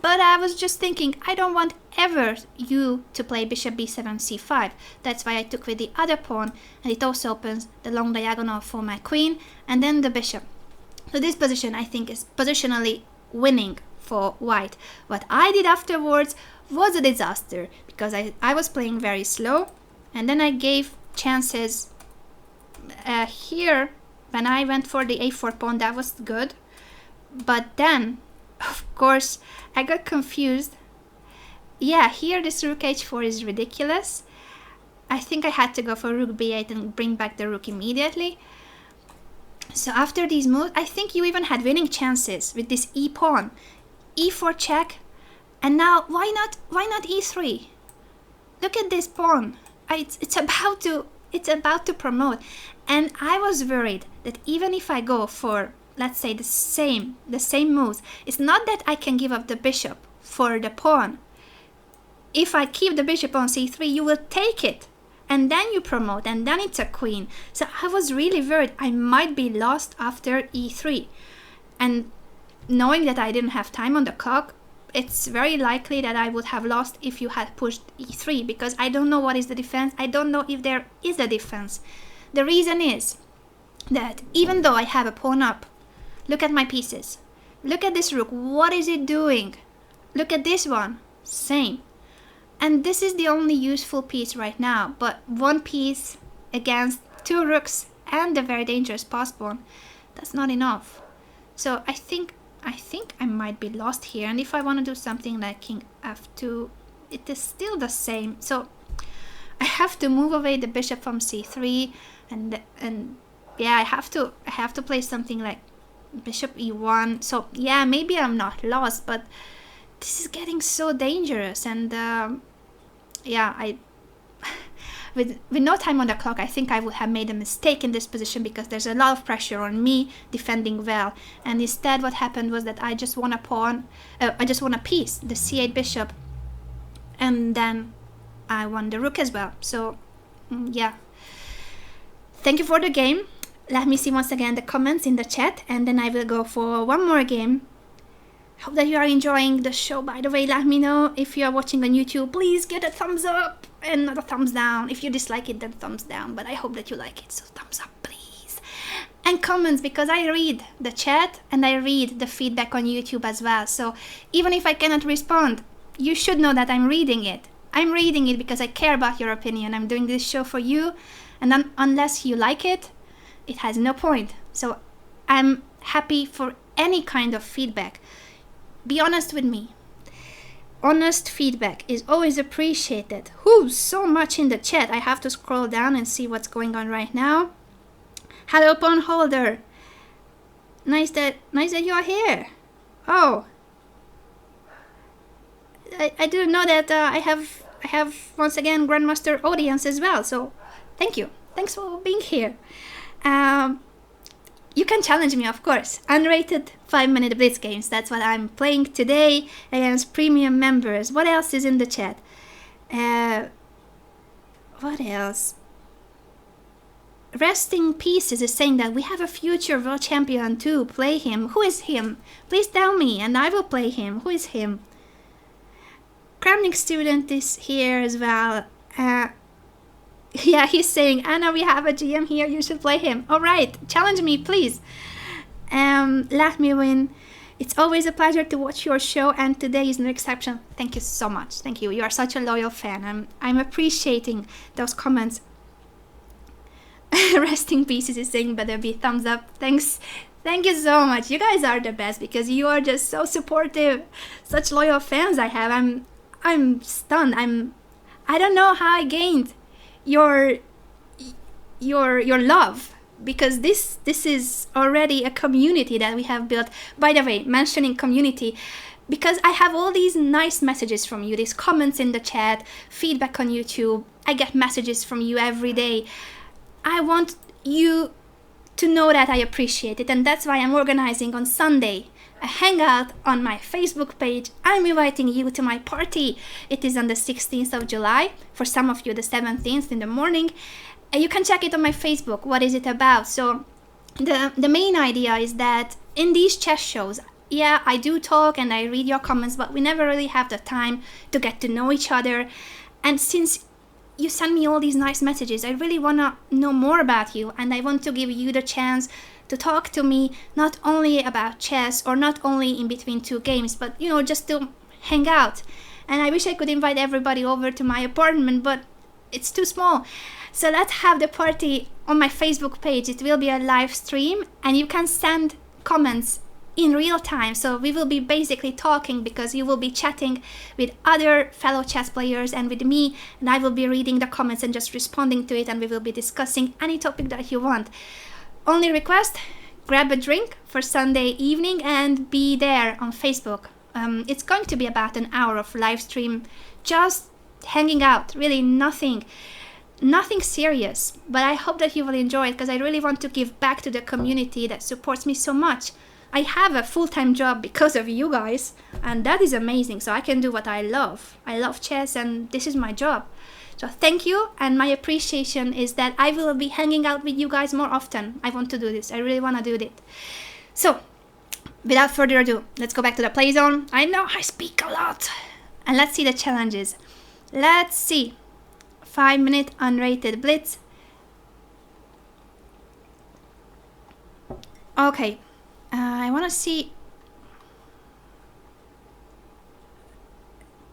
But I was just thinking, I don't want ever you to play bishop b7 c5. That's why I took with the other pawn, and it also opens the long diagonal for my queen and then the bishop. So this position I think is positionally winning for white. What I did afterwards was a disaster, because I was playing very slow, and then I gave chances here when I went for the a4 pawn. That was good, but then of course I got confused. Yeah, here this rook h4 is ridiculous. I think I had to go for rook b8 and bring back the rook immediately. So after these moves, I think you even had winning chances with this e pawn, e4 check, and now why not e3? Look at this pawn. It's about to promote, and I was worried that even if I go for, let's say, the same moves, it's not that I can give up the bishop for the pawn. If I keep the bishop on c3, you will take it, and then you promote, and then it's a queen. So I was really worried I might be lost after e3, and knowing that I didn't have time on the clock, it's very likely that I would have lost if you had pushed e3, because I don't know what is the defense. I don't know if there is a defense. The reason is that even though I have a pawn up, look at my pieces. Look at this rook. What is it doing? Look at this one. Same. And this is the only useful piece right now, but one piece against two rooks and a very dangerous pass pawn, that's not enough. So I think I might be lost here, and if I want to do something like king f2, it is still the same. So I have to move away the bishop from c3, and yeah, I have to play something like bishop e1. So yeah, maybe I'm not lost, but this is getting so dangerous. And yeah, with no time on the clock, I think I would have made a mistake in this position, because there's a lot of pressure on me defending well. And instead what happened was that I just won a pawn, I just won a piece, the c8 bishop, and then I won the rook as well. So yeah, thank you for the game. Let me see once again the comments in the chat, and then I will go for one more game. Hope that you are enjoying the show. By the way, let me know if you are watching on YouTube. Please get a thumbs up and not a thumbs down. If you dislike it, then thumbs down. But I hope that you like it, so thumbs up, please. And comments, because I read the chat and I read the feedback on YouTube as well. So even if I cannot respond, you should know that I'm reading it. I'm reading it because I care about your opinion. I'm doing this show for you, and then unless you like it, it has no point. So I'm happy for any kind of feedback. Be honest with me. Honest feedback is always appreciated. Whoo, so much in the chat. I have to scroll down and see what's going on right now. Hello, pawn holder. Nice that you are here. Oh, I didn't know that I have once again Grandmaster audience as well. So thank you. Thanks for being here. You can challenge me, of course. Unrated 5-minute blitz games. That's what I'm playing today against premium members. What else is in the chat? What else? Resting Pieces is saying that we have a future world champion too. Play him. Who is him? Please tell me and I will play him. Who is him? Kramnik student is here as well. Yeah, he's saying, Anna, we have a GM here, you should play him. Alright, challenge me, please. Let me win. It's always a pleasure to watch your show, and today is no exception. Thank you so much. Thank you. You are such a loyal fan. I'm appreciating those comments. Rest in peace is saying better be thumbs up. Thanks. Thank you so much. You guys are the best because you are just so supportive. Such loyal fans I have. I'm stunned. I don't know how I gained your love, because this is already a community that we have built. By the way, mentioning community, because I have all these nice messages from you, these comments in the chat, feedback on YouTube. I get messages from you every day. I want you to know that I appreciate it, and that's why I'm organizing on Sunday a hangout on my Facebook page. I'm inviting you to my party. It is on the 16th of July, for some of you the 17th in the morning. You can check it on my Facebook. What is it about? So the main idea is that in these chess shows, yeah, I do talk and I read your comments, but we never really have the time to get to know each other. And since you send me all these nice messages, I really want to know more about you, and I want to give you the chance to talk to me, not only about chess or not only in between two games, but just to hang out. And I wish I could invite everybody over to my apartment, but it's too small. So let's have the party on my Facebook page. It will be a live stream, and you can send comments in real time. So we will be basically talking, because you will be chatting with other fellow chess players and with me, and I will be reading the comments and just responding to it, and we will be discussing any topic that you want. Only request, grab a drink for Sunday evening and be there on Facebook. It's going to be about an hour of live stream, just hanging out, really nothing serious, but I hope that you will enjoy it, because I really want to give back to the community that supports me so much. I have a full-time job because of you guys, and that is amazing. So I can do what I love. I love chess, and this is my job. So thank you, and my appreciation is that I will be hanging out with you guys more often. I want to do this. I really want to do it. So without further ado, let's go back to the play zone. I know I speak a lot. And let's see the challenges. Let's see. 5-minute unrated blitz. Okay. I want to see.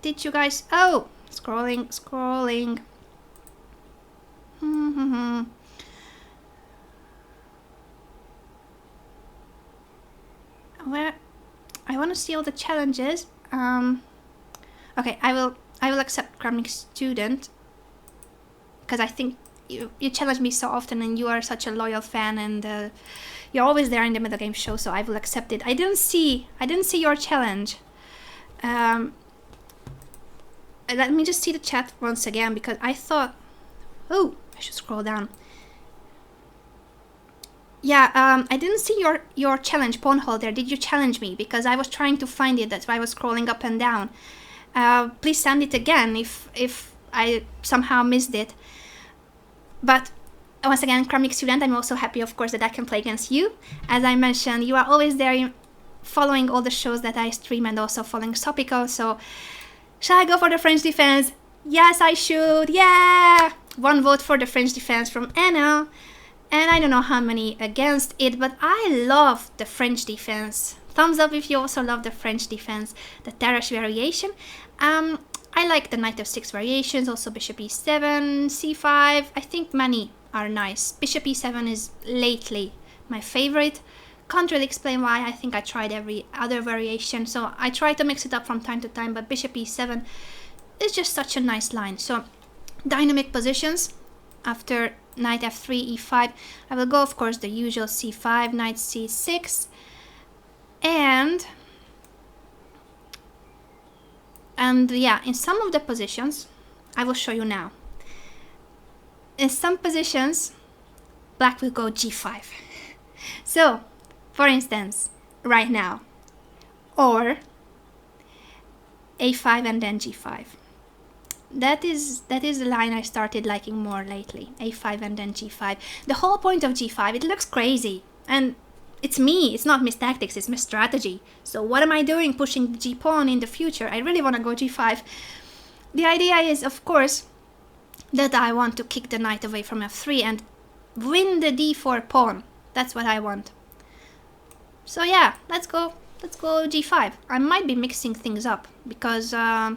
Did you guys? Oh, scrolling. Where? I want to see all the challenges. Okay, I will accept Cramming Student, because I think you challenge me so often, and you are such a loyal fan, and you're always there in the middle game show, so I will accept it. I didn't see your challenge. Let me just see the chat once again, because I thought, oh, I should scroll down. Yeah, I didn't see your challenge, Pawn Holder. Did you challenge me? Because I was trying to find it. That's why I was scrolling up and down. Please send it again if I somehow missed it. But once again, Cramming Student, I'm also happy, of course, that I can play against you. As I mentioned, you are always there following all the shows that I stream, and also following Topical. So, shall I go for the French defense? Yes, I should. Yeah! 1 vote for the French defense from Anna. And I don't know how many against it, but I love the French defense. Thumbs up if you also love the French defense. The Tarrasch variation. I like the Knight of 6 variations, also Bishop e7, c5. I think many are nice. Bishop e7 is lately my favorite. Can't really explain why. I think I tried every other variation, so I try to mix it up from time to time, but Bishop e7 is just such a nice line. So dynamic positions after Knight f3, e5. I will go, of course, the usual c5, Knight c6, and yeah, in some of the positions, I will show you now. In some positions, black will go g5. So, for instance, right now, or a5 and then g5. That is the line I started liking more lately. a5 and then g5. The whole point of g5, it looks crazy, and it's me. It's not Miss Tactics, it's Miss Strategy. So what am I doing pushing the g pawn in the future? I really want to go g5. The idea is, of course, that I want to kick the knight away from f3 and win the d4 pawn. That's what I want. So yeah, let's go let's go g5. I might be mixing things up because I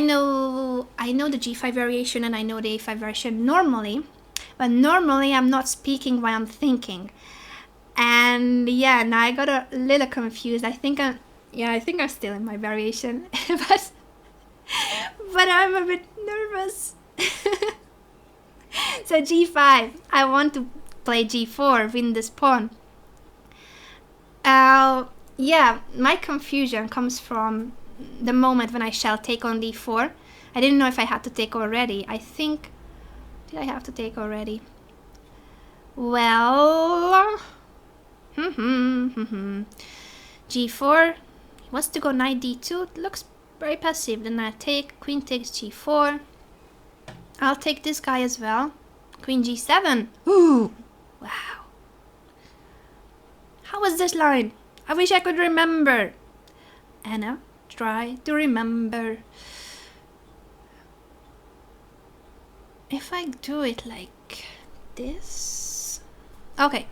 know the g5 variation and I know the a5 variation normally, but normally I'm not speaking while I'm thinking. And yeah, now I got a little confused. I think I'm still in my variation, but I'm a bit nervous. So g5, I want to play g4, win this pawn. Yeah, my confusion comes from the moment when I shall take on d4. I didn't know if I had to take already. I think, did I have to take already? Well, g4, he wants to go knight d2, it looks very passive. Then I take, queen takes g4. I'll take this guy as well. Queen g7. Ooh, wow. How was this line? I wish I could remember. Anna, try to remember. If I do it like this. Okay.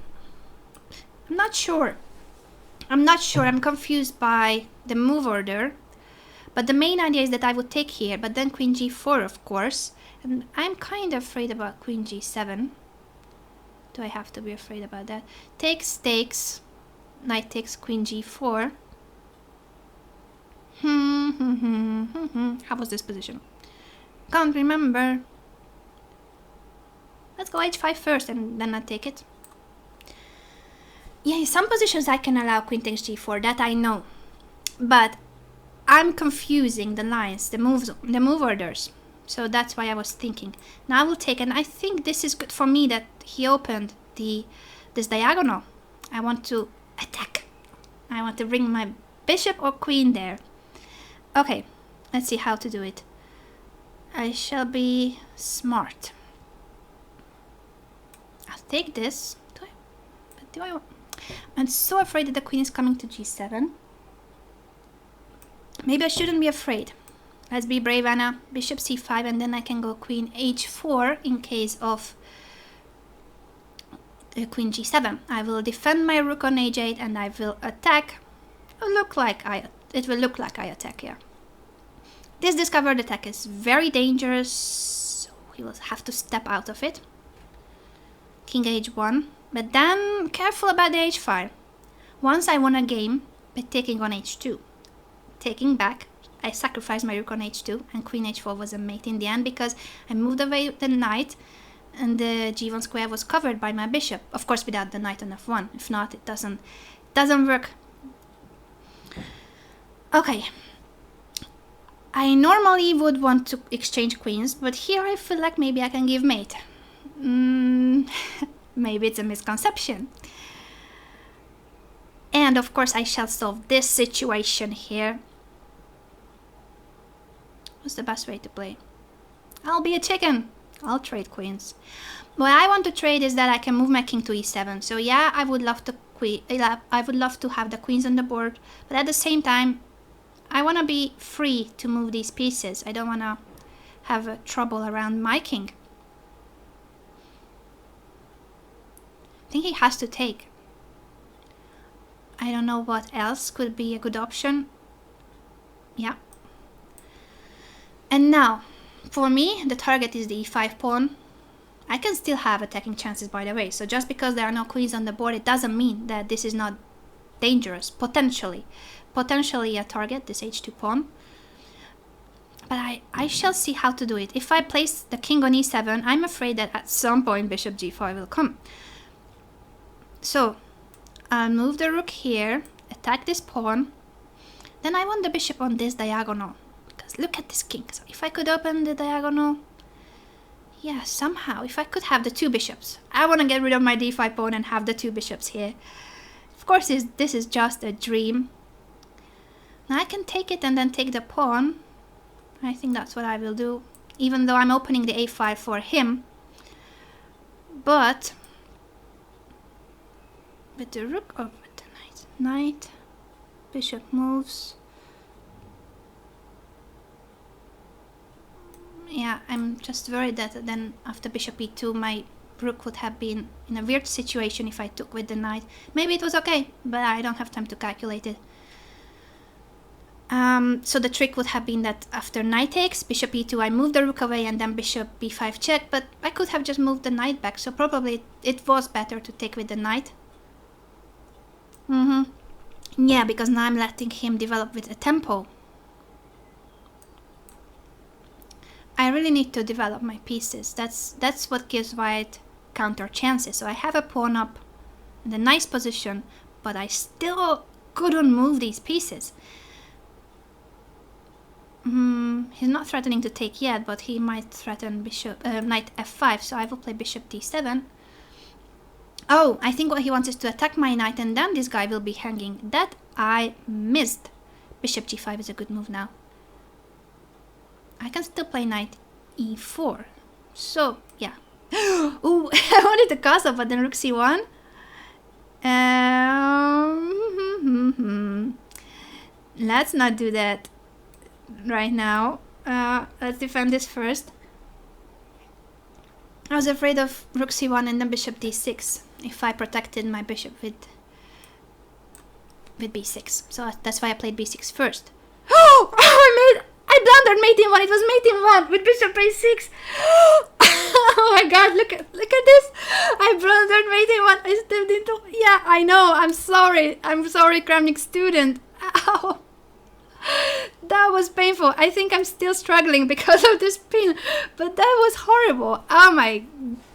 I'm not sure. I'm confused by the move order. But the main idea is that I would take here, but then queen g4, of course. And I'm kind of afraid about queen g7. Do I have to be afraid about that? Takes, takes. Knight takes queen g4. How was this position? Can't remember. Let's go h5 first and then I take it. Yeah, in some positions I can allow queen takes g4, that I know. But I'm confusing the lines, the move orders. So that's why I was thinking. Now I will take, and I think this is good for me that he opened this diagonal. I want to attack. I want to bring my bishop or queen there. Okay, let's see how to do it. I shall be smart. I'll take this. I'm so afraid that the queen is coming to g7. Maybe I shouldn't be afraid. Let's be brave, Anna. Bishop c5, and then I can go queen h4 in case of queen g7. I will defend my rook on h8 and I will attack. It will look like I attack, yeah. This discovered attack is very dangerous, so we will have to step out of it. King h1, but then careful about the h5. Once I won a game by taking on h2. Taking back, I sacrificed my rook on h2, and queen h4 was a mate in the end because I moved away the knight and the g1 square was covered by my bishop. Of course without the knight on f1. If not, it doesn't work. Okay. I normally would want to exchange queens, but here I feel like maybe I can give mate. Maybe it's a misconception. And of course I shall solve this situation here. What's the best way to play? I'll be a chicken. I'll trade queens. What I want to trade is that I can move my king to e7. So yeah, I would love to have the queens on the board, but at the same time, I want to be free to move these pieces. I don't want to have trouble around my king. I think he has to take. I don't know what else could be a good option. Yeah. And now, for me, the target is the e5 pawn. I can still have attacking chances, by the way. So just because there are no queens on the board, it doesn't mean that this is not dangerous. Potentially a target, this h2 pawn. But I shall see how to do it. If I place the king on e7, I'm afraid that at some point bishop g5 will come. So I'll move the rook here, attack this pawn. Then I want the bishop on this diagonal. Because look at this king. So if I could open the diagonal, yeah, somehow, if I could have the two bishops. I want to get rid of my d5 pawn and have the two bishops here. Of course, this is just a dream. Now I can take it and then take the pawn. I think that's what I will do. Even though I'm opening the a5 for him. But with the rook or with the knight. Knight, bishop moves. Yeah, I'm just worried that then after bishop e2 my rook would have been in a weird situation if I took with the knight. Maybe it was okay, but I don't have time to calculate it. So the trick would have been that after knight takes, bishop e2, I move the rook away and then bishop b5 check, but I could have just moved the knight back, so probably it was better to take with the knight. Yeah, because now I'm letting him develop with a tempo. I really need to develop my pieces. That's what gives white counter chances. So I have a pawn up in a nice position, but I still couldn't move these pieces. He's not threatening to take yet, but he might threaten bishop knight f5, so I will play bishop d7. Oh, I think what he wants is to attack my knight and then this guy will be hanging. That I missed. Bishop g5 is a good move now. I can still play knight e4. So, yeah. Ooh, I wanted to castle, but then rook c1. Let's not do that right now. Let's defend this first. I was afraid of rook c1 and then bishop d6 if I protected my bishop with b6. So that's why I played b6 first. I blundered mate in 1. It was mate in 1 with bishop a6. Oh my god, look at this. I blundered mate in 1. I stepped into... Yeah, I know. I'm sorry. I'm sorry, Kramnik student. Ow. That was painful. I think I'm still struggling because of this pin, but that was horrible. Oh my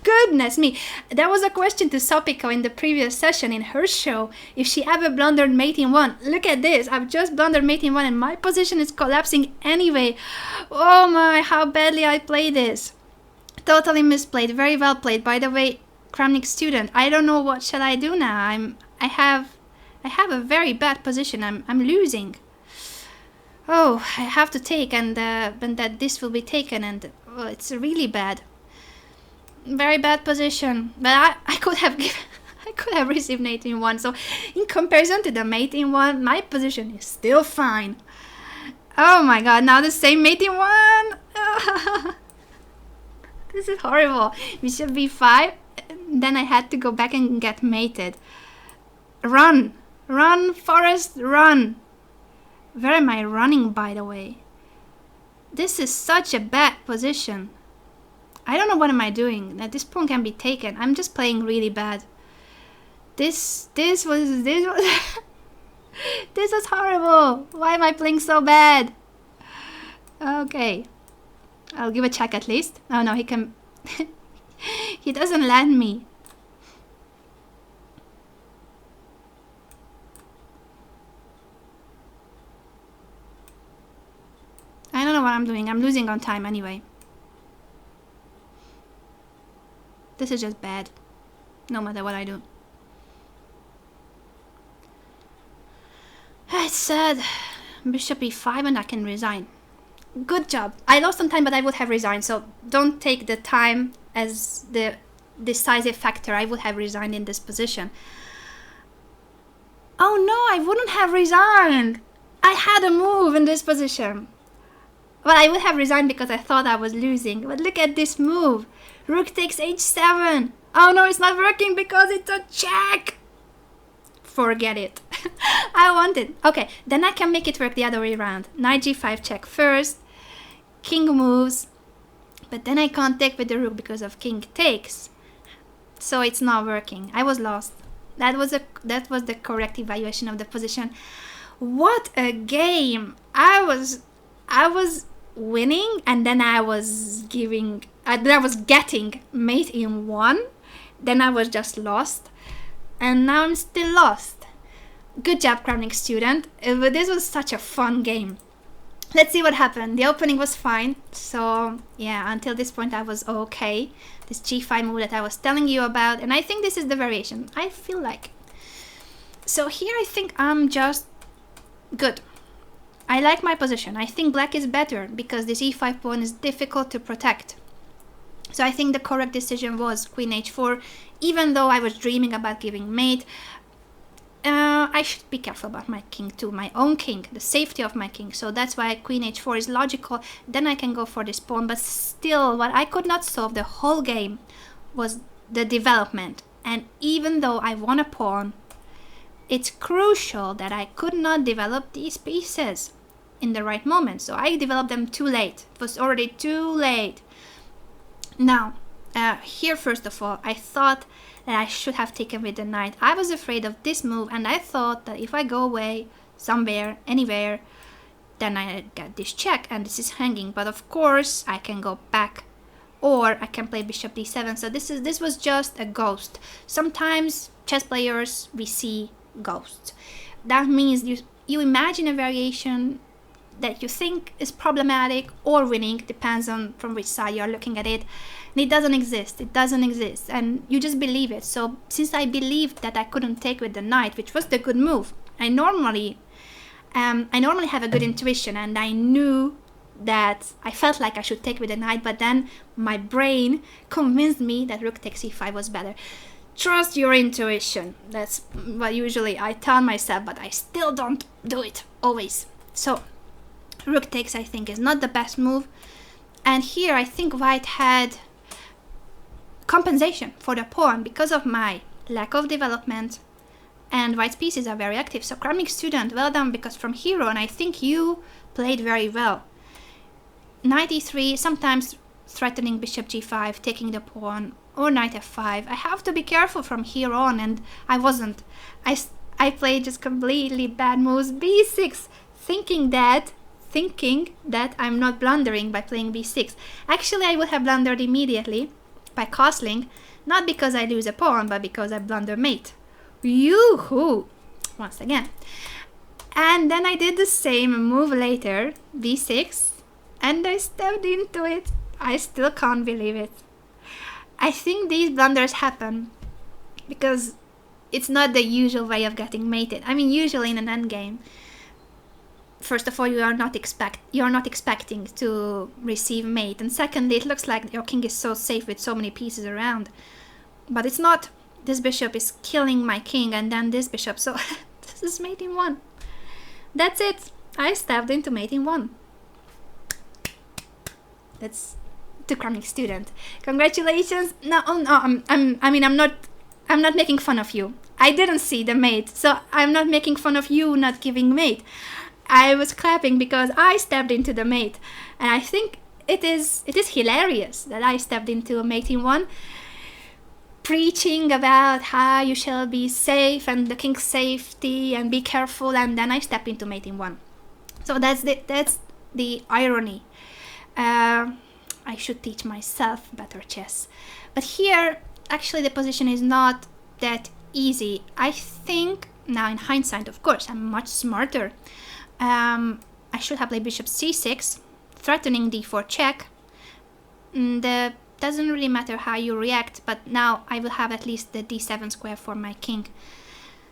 goodness me. There was a question to Sopiko in the previous session in her show if she ever blundered mate in 1. Look at this. I've just blundered mate in 1 and my position is collapsing anyway. Oh my, how badly I played this. Totally misplayed. Very well played. By the way, Kramnik student, I don't know what shall I do now. I have a very bad position. I'm losing. Oh, I have to take, and that this will be taken, and it's really bad. Very bad position. But I could have given, I could have received mate in 1. So in comparison to the mate in 1, my position is still fine. Oh my god! Now the same mate in 1. This is horrible. Bishop b5. Then I had to go back and get mated. Run, run, Forest, run. Where am I running, by the way? This is such a bad position. I don't know what am I doing. This pawn can be taken. I'm just playing really bad. This was this was horrible. Why am I playing so bad? Okay. I'll give a check at least. Oh no, he can... He doesn't land me. I don't know what I'm doing. I'm losing on time anyway. This is just bad. No matter what I do. It's sad. Bishop e5 and I can resign. Good job. I lost some time, but I would have resigned. So don't take the time as the decisive factor. I would have resigned in this position. Oh no, I wouldn't have resigned. I had a move in this position. Well, I would have resigned because I thought I was losing. But look at this move. Rook takes h7. Oh no, it's not working because it's a check. Forget it. I want it. Okay, then I can make it work the other way around. Knight g5 check first. King moves. But then I can't take with the rook because of king takes. So it's not working. I was lost. That was the correct evaluation of the position. What a game. I was winning, and then I was getting mate in 1. Then I was just lost, and now I'm still lost. Good job, Kramnik student. This was such a fun game. Let's see what happened. The opening was fine, so yeah, until this point I was okay. This g5 move that I was telling you about, and I think this is the variation. I feel like. So here I think I'm just good. I like my position. I think black is better because this e5 pawn is difficult to protect. So I think the correct decision was queen h4, even though I was dreaming about giving mate. I should be careful about my king too, my own king, the safety of my king. So that's why queen h4 is logical. Then I can go for this pawn, but still what I could not solve the whole game was the development. And even though I won a pawn, it's crucial that I could not develop these pieces in the right moment. So I developed them too late. It was already too late. Now, here first of all, I thought that I should have taken with the knight. I was afraid of this move, and I thought that if I go away somewhere, anywhere, then I get this check and this is hanging. But of course, I can go back, or I can play bishop d7. So this was just a ghost. Sometimes chess players, we see ghosts. That means you imagine a variation that you think is problematic or winning, depends on from which side you're looking at it. And it doesn't exist. It doesn't exist, and you just believe it. So since I believed that I couldn't take with the knight, which was the good move, I normally have a good intuition, and I knew that I felt like I should take with the knight, but then my brain convinced me that rook takes e5 was better. Trust your intuition. That's what usually I tell myself, but I still don't do it always. So rook takes, I think, is not the best move. And here I think white had compensation for the pawn because of my lack of development, and white's pieces are very active. So Kramnik student, well done, because from here on I think you played very well. Knight e3, sometimes threatening bishop g5, taking the pawn, or knight f5. I have to be careful from here on, and I wasn't. I played just completely bad moves. b6, thinking that I'm not blundering by playing b6. Actually, I would have blundered immediately by castling, not because I lose a pawn, but because I blunder mate. Yoo-hoo! Once again. And then I did the same move later, b6, and I stepped into it. I still can't believe it. I think these blunders happen because it's not the usual way of getting mated. I mean, usually in an endgame, first of all, you're not expecting to receive mate, and secondly, it looks like your king is so safe with so many pieces around, but it's not. This bishop is killing my king, and then this bishop, so this is mate in 1. That's it. I stepped into mate in 1. That's the Kramnik student. Congratulations. No, I'm not making fun of you. I didn't see the mate, so I'm not making fun of you not giving mate. I was clapping because I stepped into the mate, and I think it is hilarious that I stepped into a mate in 1, preaching about how you shall be safe and the king's safety and be careful, and then I step into mate in 1. So that's the irony. I should teach myself better chess, but here actually the position is not that easy. I think now in hindsight, of course, I'm much smarter. I should have played bishop c6, threatening d4 check. Doesn't really matter how you react, but now I will have at least the d7 square for my king.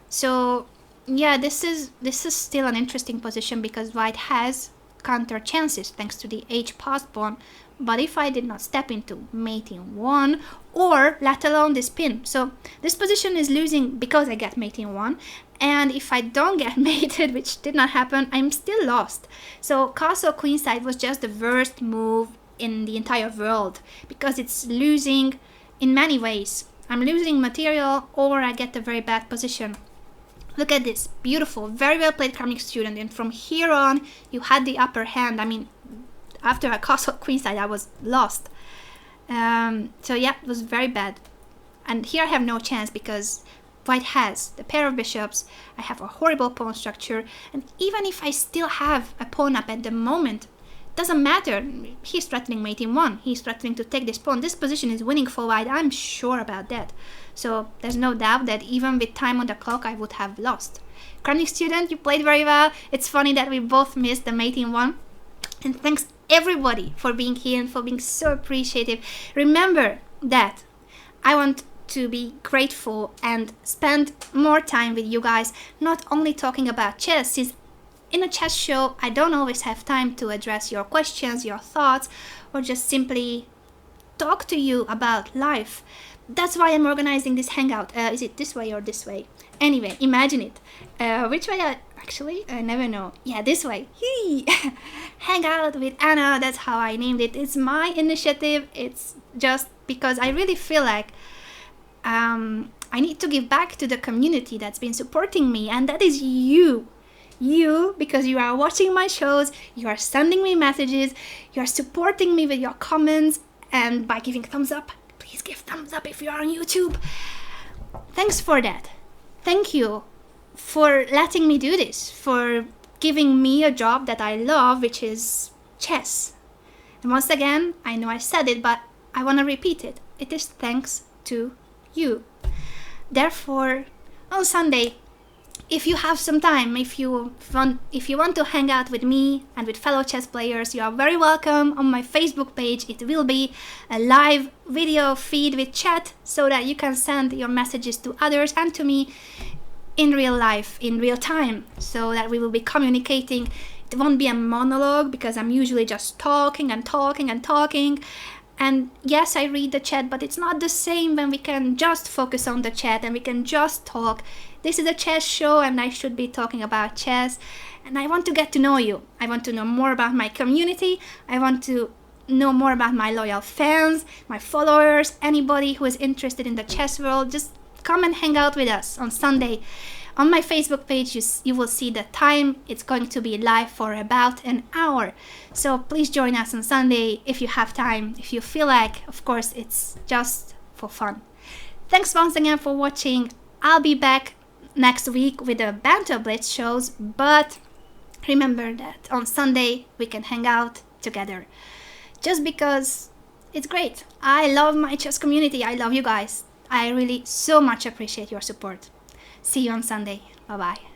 So yeah, this is still an interesting position because white has counter chances thanks to the h passed pawn. But if I did not step into mate in 1, or let alone this pin, so this position is losing because I get mate in 1, and if I don't get mated, which did not happen, I'm still lost. So castle queenside was just the worst move in the entire world because it's losing in many ways. I'm losing material, or I get a very bad position. Look at this, beautiful, very well played Kramnik student, and from here on you had the upper hand. I mean, after a castle queenside I was lost. So yeah, it was very bad, and here I have no chance because white has the pair of bishops. I have a horrible pawn structure, and even if I still have a pawn up at the moment, doesn't matter. He's threatening mate in 1. He's threatening to take this pawn. This position is winning for white. I'm sure about that. So there's no doubt that even with time on the clock, I would have lost. Kramnik student, you played very well. It's funny that we both missed the mate in 1. And thanks everybody for being here and for being so appreciative. Remember that I want to be grateful and spend more time with you guys, not only talking about chess, since in a chess show, I don't always have time to address your questions, your thoughts, or just simply talk to you about life. That's why I'm organizing this hangout. Is it this way or this way? Anyway, imagine it. Which way? I never know. Yeah, this way. Hang out with Anna. That's how I named it. It's my initiative. It's just because I really feel like I need to give back to the community that's been supporting me, and that is you. You, because you are watching my shows, you are sending me messages, you are supporting me with your comments, and by giving thumbs up. Please give thumbs up if you are on YouTube. Thanks for that. Thank you for letting me do this, for giving me a job that I love, which is chess. And once again, I know I said it, but I want to repeat it. It is thanks to you. Therefore, on Sunday, if you have some time, if you want to hang out with me and with fellow chess players, you are very welcome on my Facebook page. It will be a live video feed with chat so that you can send your messages to others and to me in real life, in real time, so that we will be communicating. It won't be a monologue because I'm usually just talking and talking and talking. And yes, I read the chat, but it's not the same when we can just focus on the chat and we can just talk. This is a chess show and I should be talking about chess. And I want to get to know you. I want to know more about my community. I want to know more about my loyal fans, my followers, anybody who is interested in the chess world. Just come and hang out with us on Sunday. On my Facebook page, you will see the time. It's going to be live for about an hour. So please join us on Sunday if you have time, if you feel like. Of course, it's just for fun. Thanks once again for watching. I'll be back next week with the Banter Blitz shows, but remember that on Sunday we can hang out together. Just because it's great. I love my chess community. I love you guys. I really so much appreciate your support. See you on Sunday. Bye-bye.